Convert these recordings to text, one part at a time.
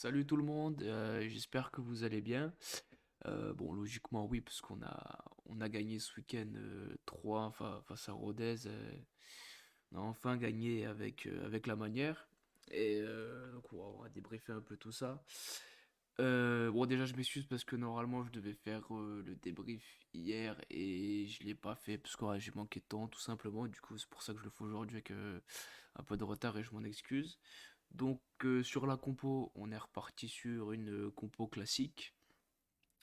Salut tout le monde, j'espère que vous allez bien. Bon, logiquement oui, parce qu'on a gagné ce week-end 3 face à Rodez. On a enfin gagné avec la manière. Donc on va débriefer un peu tout ça. Bon, déjà je m'excuse parce que normalement je devais faire le débrief hier et je l'ai pas fait parce que ouais, j'ai manqué de temps tout simplement. Du coup c'est pour ça que je le fais aujourd'hui avec un peu de retard et je m'en excuse. Donc sur la compo, on est reparti sur une compo classique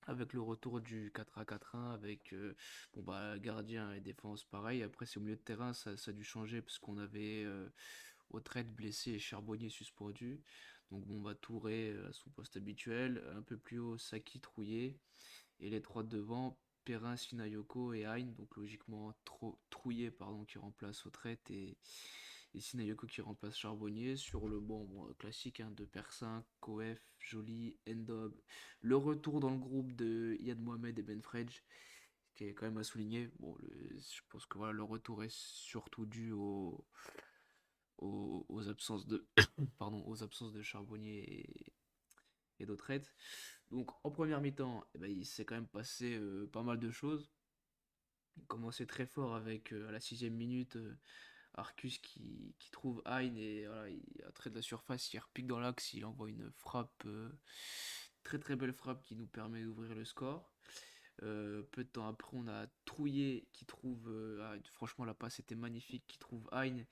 avec le retour du 4-1-4-1 avec bon bah gardien et défense pareil. Après c'est au milieu de terrain, ça a dû changer parce qu'on avait Autrette blessé et Charbonnier suspendu. Donc bon bah Touré à son poste habituel, un peu plus haut Saki Trouillet et les trois de devant Perrin, Sinayoko et Hein. Donc logiquement Trouillet pardon qui remplace Autrette et Sinayoko qui remplace Charbonnier sur le banc bon, classique hein, de Persin, Koef, Joly, Endob. Le retour dans le groupe de Yad Mohamed et Ben Fredj, qui est quand même à souligner. Bon, je pense que voilà, le retour est surtout dû aux absences de pardon, aux absences de Charbonnier et d'Autrette. Donc en première mi-temps, eh ben, il s'est quand même passé pas mal de choses. Il commençait très fort avec à la 6e minute Arcus qui trouve Hein et voilà, il a trait de la surface, il repique dans l'axe, il envoie une frappe, très très belle frappe qui nous permet d'ouvrir le score. Peu de temps après, on a Trouillet qui trouve, franchement la passe était magnifique, qui trouve Hein,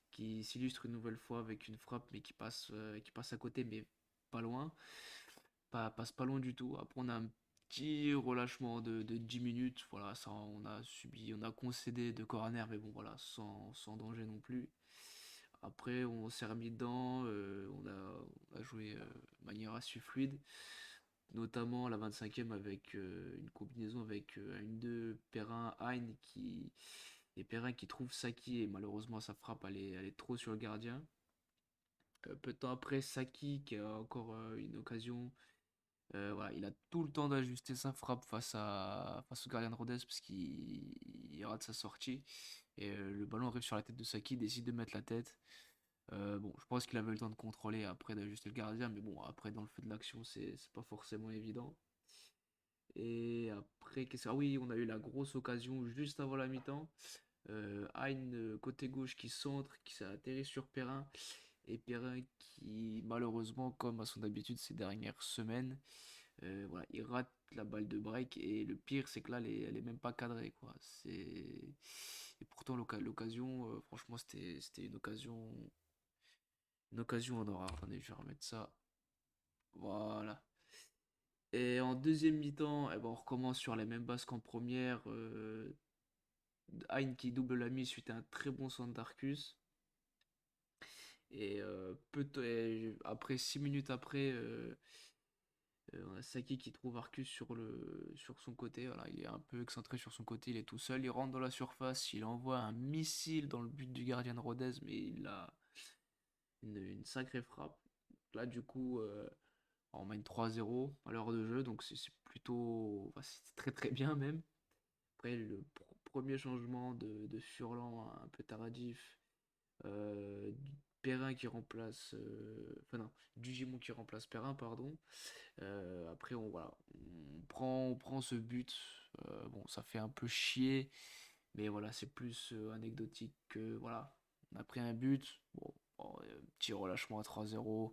qui s'illustre une nouvelle fois avec une frappe mais qui passe à côté mais pas loin, passe pas loin du tout. Après on a un petit relâchement de 10 minutes, voilà, ça on a concédé de corner mais bon voilà, sans danger non plus. Après, on s'est remis dedans, on a joué de manière assez fluide, notamment la 25e avec une combinaison avec une 2 Perrin Hein et Perrin qui trouve Saki et malheureusement sa frappe elle est trop sur le gardien. Peu de temps après, Saki qui a encore une occasion. Voilà, il a tout le temps d'ajuster sa frappe face au gardien de Rodez parce qu'il rate sa sortie. Et le ballon arrive sur la tête de Saki, il décide de mettre la tête. Bon, je pense qu'il avait le temps de contrôler après d'ajuster le gardien, mais bon, après dans le feu de l'action, c'est pas forcément évident. Et après, ah oui, on a eu la grosse occasion juste avant la mi-temps. Hein, côté gauche qui centre, qui s'est atterri sur Perrin. Et Perrin qui, malheureusement, comme à son habitude ces dernières semaines, voilà, il rate la balle de break. Et le pire, c'est que là, elle est même pas cadrée, quoi. Et pourtant, l'occasion, franchement, c'était une occasion en or. Attendez, je vais remettre ça. Voilà. Et en deuxième mi-temps, eh ben, on recommence sur les mêmes bases qu'en première. Hein qui double la mise suite à un très bon centre d'Arcus. Et après 6 minutes après, on a Saki qui trouve Arcus sur son côté. Voilà, il est un peu excentré sur son côté, il est tout seul. Il rentre dans la surface, il envoie un missile dans le but du gardien de Rodez, mais il a une sacrée frappe. Là, du coup, on mène 3-0 à l'heure de jeu, donc c'est plutôt. Enfin, c'est très très bien même. Après, le premier changement de Furlan un peu tardif, Perrin qui remplace. Enfin, non, Dugimon qui remplace Perrin, pardon. Après, on prend ce but. Bon, ça fait un peu chier, mais voilà, c'est plus anecdotique que. Voilà, on a pris un but. Bon, petit relâchement à 3-0. Bon,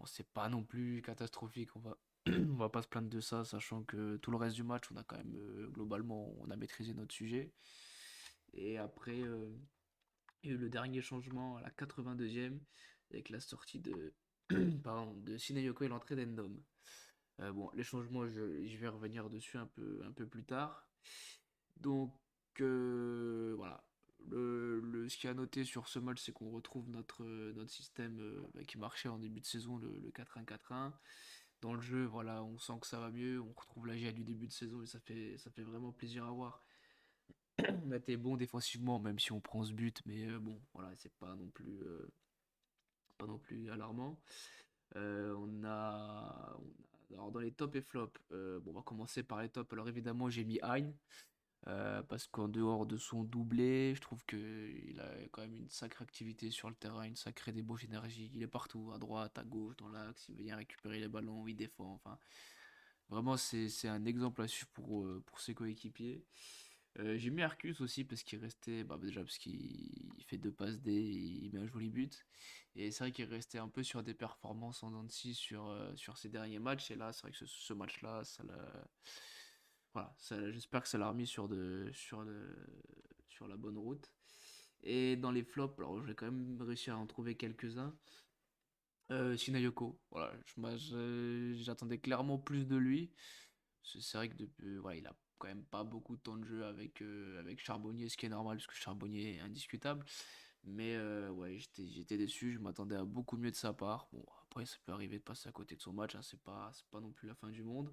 c'est pas non plus catastrophique. On va pas se plaindre de ça, sachant que tout le reste du match, on a quand même globalement, on a maîtrisé notre sujet. Et après, il y a eu le dernier changement à la 82e avec la sortie de, pardon, de Sinayoko et l'entrée d'Endom. Bon, les changements, je vais revenir dessus un peu plus tard. Donc, voilà. Ce qui a noté sur ce match, c'est qu'on retrouve notre système bah, qui marchait en début de saison, le 4-1-4-1. Dans le jeu, voilà, on sent que ça va mieux, on retrouve la GA du début de saison et ça fait vraiment plaisir à voir. On a été bon défensivement, même si on prend ce but, mais bon, voilà, c'est pas non plus alarmant. Alors dans les tops et flops, bon, on va commencer par les tops. Alors évidemment, j'ai mis Hein. Parce qu'en dehors de son doublé, je trouve qu'il a quand même une sacrée activité sur le terrain, une sacrée débauche d'énergie. Il est partout, à droite, à gauche, dans l'axe, il vient récupérer les ballons, il défend. Enfin, vraiment, c'est un exemple à suivre pour ses coéquipiers. J'ai mis Arcus aussi parce qu'il restait, bah déjà parce qu'il fait deux passes D, il met un joli but. Et c'est vrai qu'il restait un peu sur des performances en dents de scie sur ses derniers matchs. Et là, c'est vrai que ce match-là, voilà, j'espère que ça l'a remis sur la bonne route. Et dans les flops, alors j'ai quand même réussi à en trouver quelques-uns. Shinayoko, voilà, j'attendais clairement plus de lui. C'est vrai que depuis, voilà, il a quand même pas beaucoup de temps de jeu avec Charbonnier, ce qui est normal parce que Charbonnier est indiscutable. Mais ouais, j'étais déçu, je m'attendais à beaucoup mieux de sa part. Bon, après, ça peut arriver de passer à côté de son match, hein, c'est pas non plus la fin du monde.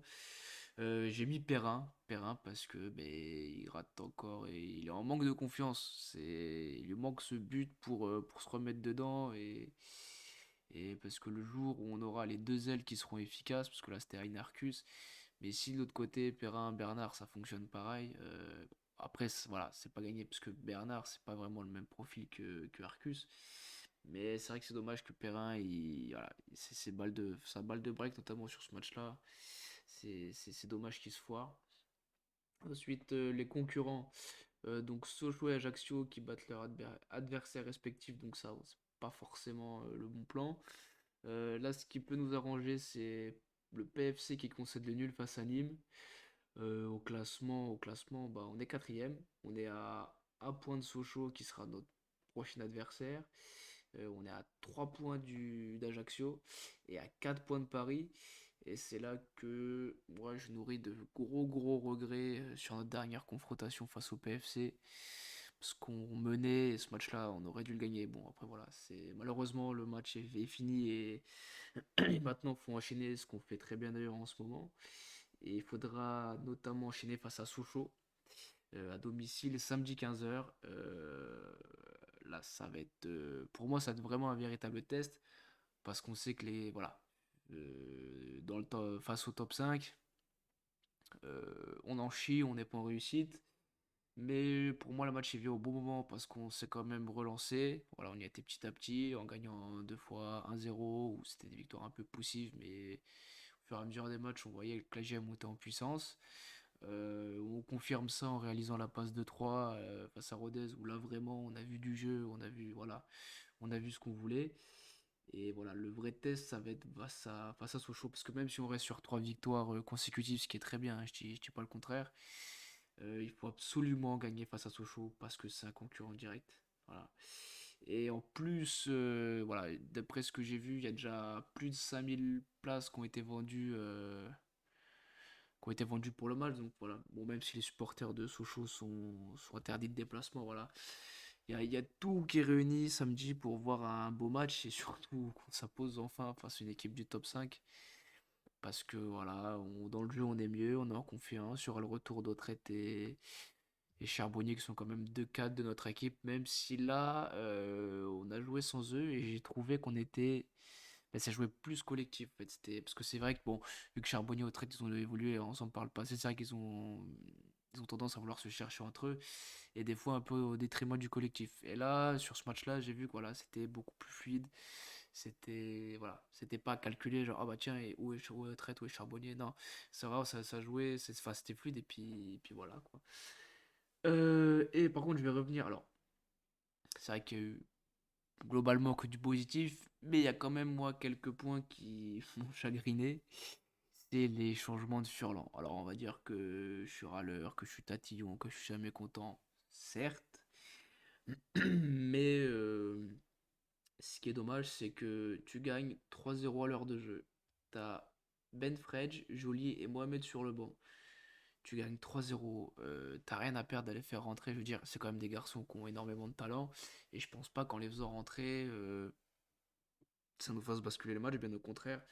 J'ai mis Perrin parce que ben, il rate encore et il est en manque de confiance. Il lui manque ce but pour se remettre dedans et parce que le jour où on aura les deux ailes qui seront efficaces, parce que là c'était Arcus, mais si de l'autre côté Perrin, Bernard ça fonctionne pareil, après voilà, c'est pas gagné parce que Bernard c'est pas vraiment le même profil que Arcus. Mais c'est vrai que c'est dommage que Perrin, voilà, sa balle de break, notamment sur ce match-là, c'est dommage qu'il se foire. Ensuite, les concurrents, donc Sochaux et Ajaccio qui battent leurs adversaires respectifs, donc ça, c'est pas forcément le bon plan. Là, ce qui peut nous arranger, c'est le PFC qui concède le nul face à Nîmes. Au classement bah, on est quatrième. On est à un point de Sochaux qui sera notre prochain adversaire. On est à 3 points d'Ajaccio et à 4 points de Paris. Et c'est là que moi je nourris de gros regrets sur notre dernière confrontation face au PFC. Parce qu'on menait et ce match-là, on aurait dû le gagner. Bon, après voilà, malheureusement le match est fini et maintenant il faut enchaîner ce qu'on fait très bien d'ailleurs en ce moment. Et il faudra notamment enchaîner face à Sochaux à domicile samedi 15h. Là, ça va être. Pour moi, ça va être vraiment un véritable test parce qu'on sait que voilà, face au top 5, on en chie, on n'est pas en réussite. Mais pour moi, le match est venu au bon moment parce qu'on s'est quand même relancé. Voilà, on y a été petit à petit en gagnant deux fois 1-0, où c'était des victoires un peu poussives, mais au fur et à mesure des matchs, on voyait que la GM montait en puissance. On confirme ça en réalisant la passe de 3 face à Rodez, où là vraiment on a vu du jeu, voilà, on a vu ce qu'on voulait. Et voilà, le vrai test, ça va être face à Sochaux, parce que même si on reste sur 3 victoires consécutives, ce qui est très bien, hein, je dis pas le contraire, il faut absolument gagner face à Sochaux, parce que c'est un concurrent direct. Voilà. Et en plus, voilà, d'après ce que j'ai vu, il y a déjà plus de 5000 places qui ont été vendues pour le match. Donc voilà, bon, même si les supporters de Sochaux sont interdits de déplacement, voilà. Il y a tout qui est réuni samedi pour voir un beau match et surtout qu'on s'impose enfin face à une équipe du top 5. Parce que voilà, dans le jeu on est mieux, on est en confiance. Il y aura le retour d'Autrette et Charbonnier qui sont quand même deux cadres de notre équipe. Même si là, on a joué sans eux et j'ai trouvé qu'on était. Ben, ça jouait plus collectif en fait. Parce que c'est vrai que bon, vu que Charbonnier et Autrette ils ont évolué, on s'en parle pas. C'est vrai qu'ils ont tendance à vouloir se chercher entre eux et des fois un peu au détriment du collectif. Et là, sur ce match-là, j'ai vu que voilà, c'était beaucoup plus fluide. C'était pas calculé genre ah bah tiens et où est Traite, où est Charbonnier. Non, c'est vrai, ça jouait, enfin, c'était fluide et puis voilà quoi. Et par contre, je vais revenir. Alors, c'est vrai qu'il y a eu globalement que du positif, mais il y a quand même moi quelques points qui m'ont chagriné. C'est les changements de Furlan. Alors, on va dire que je suis râleur, que je suis tatillon, que je suis jamais content, certes. Mais ce qui est dommage, c'est que tu gagnes 3-0 à l'heure de jeu. T'as Ben Fredge, Joly et Mohamed sur le banc. Tu gagnes 3-0, t'as rien à perdre d'aller faire rentrer. Je veux dire, c'est quand même des garçons qui ont énormément de talent. Et je pense pas qu'en les faisant rentrer, ça nous fasse basculer le match, bien au contraire.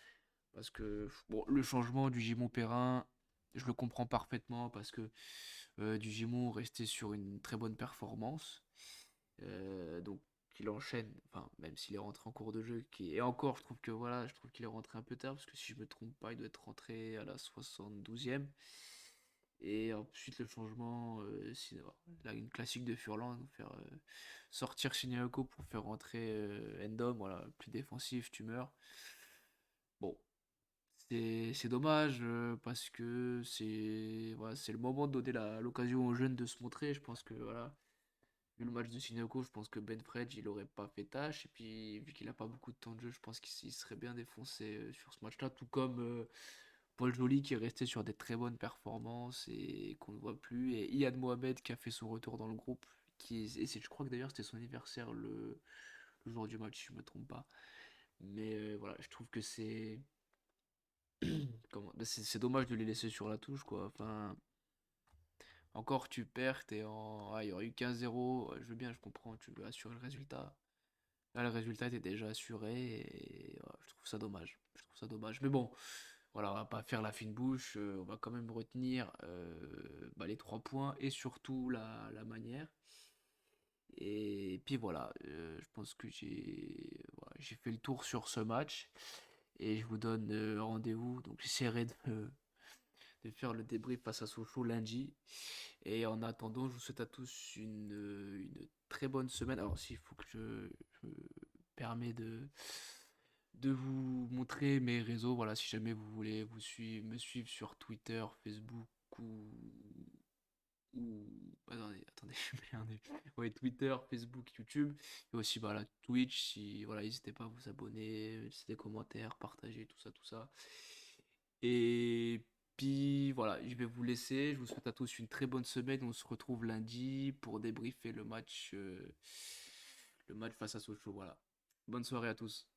Parce que bon, le changement du Gimon Perrin, je le comprends parfaitement parce que du Gimon restait sur une très bonne performance. Donc il enchaîne, enfin même s'il est rentré en cours de jeu, et encore je trouve que voilà, je trouve qu'il est rentré un peu tard parce que si je me trompe pas, il doit être rentré à la 72e. Et ensuite, le changement, c'est là, une classique de Furlan, faire sortir Shinyako pour faire rentrer Endom, voilà, plus défensif, tu meurs. Bon, c'est dommage parce que c'est voilà, c'est le moment de donner l'occasion aux jeunes de se montrer. Je pense que voilà, vu le match de Shinyako, je pense que Ben Fredge il aurait pas fait tâche. Et puis vu qu'il a pas beaucoup de temps de jeu, je pense qu'il serait bien défoncé sur ce match-là, tout comme Paul Joly qui est resté sur des très bonnes performances et qu'on ne voit plus. Et Iyad Mohamed qui a fait son retour dans le groupe. Je crois que d'ailleurs c'était son anniversaire le jour du match, si je me trompe pas. Mais voilà, je trouve que c'est dommage de les laisser sur la touche, quoi. Enfin, encore tu perds, t'es en. Ah, il y aurait eu 15-0. Je veux bien, je comprends, tu veux assurer le résultat. Là, le résultat était déjà assuré et voilà, je trouve ça dommage. Je trouve ça dommage. Mais bon, voilà, on va pas faire la fine bouche. On va quand même retenir bah, les 3 points et surtout la manière. Et puis voilà, je pense que voilà, j'ai fait le tour sur ce match. Et je vous donne rendez-vous. Donc j'essaierai de faire le débrief face à Sochaux lundi. Et en attendant, je vous souhaite à tous une très bonne semaine. Alors s'il faut que je me permets de vous montrer mes réseaux, voilà, si jamais vous voulez me suivre sur Twitter, Facebook ou attendez, je suis mélangé. Ouais, Twitter, Facebook, YouTube, et aussi bah, la Twitch, si voilà, n'hésitez pas à vous abonner, laisser des commentaires, partager, tout ça, tout ça. Et puis voilà, je vais vous laisser. Je vous souhaite à tous une très bonne semaine. On se retrouve lundi pour débriefer le match face à Sochaux. Voilà. Bonne soirée à tous.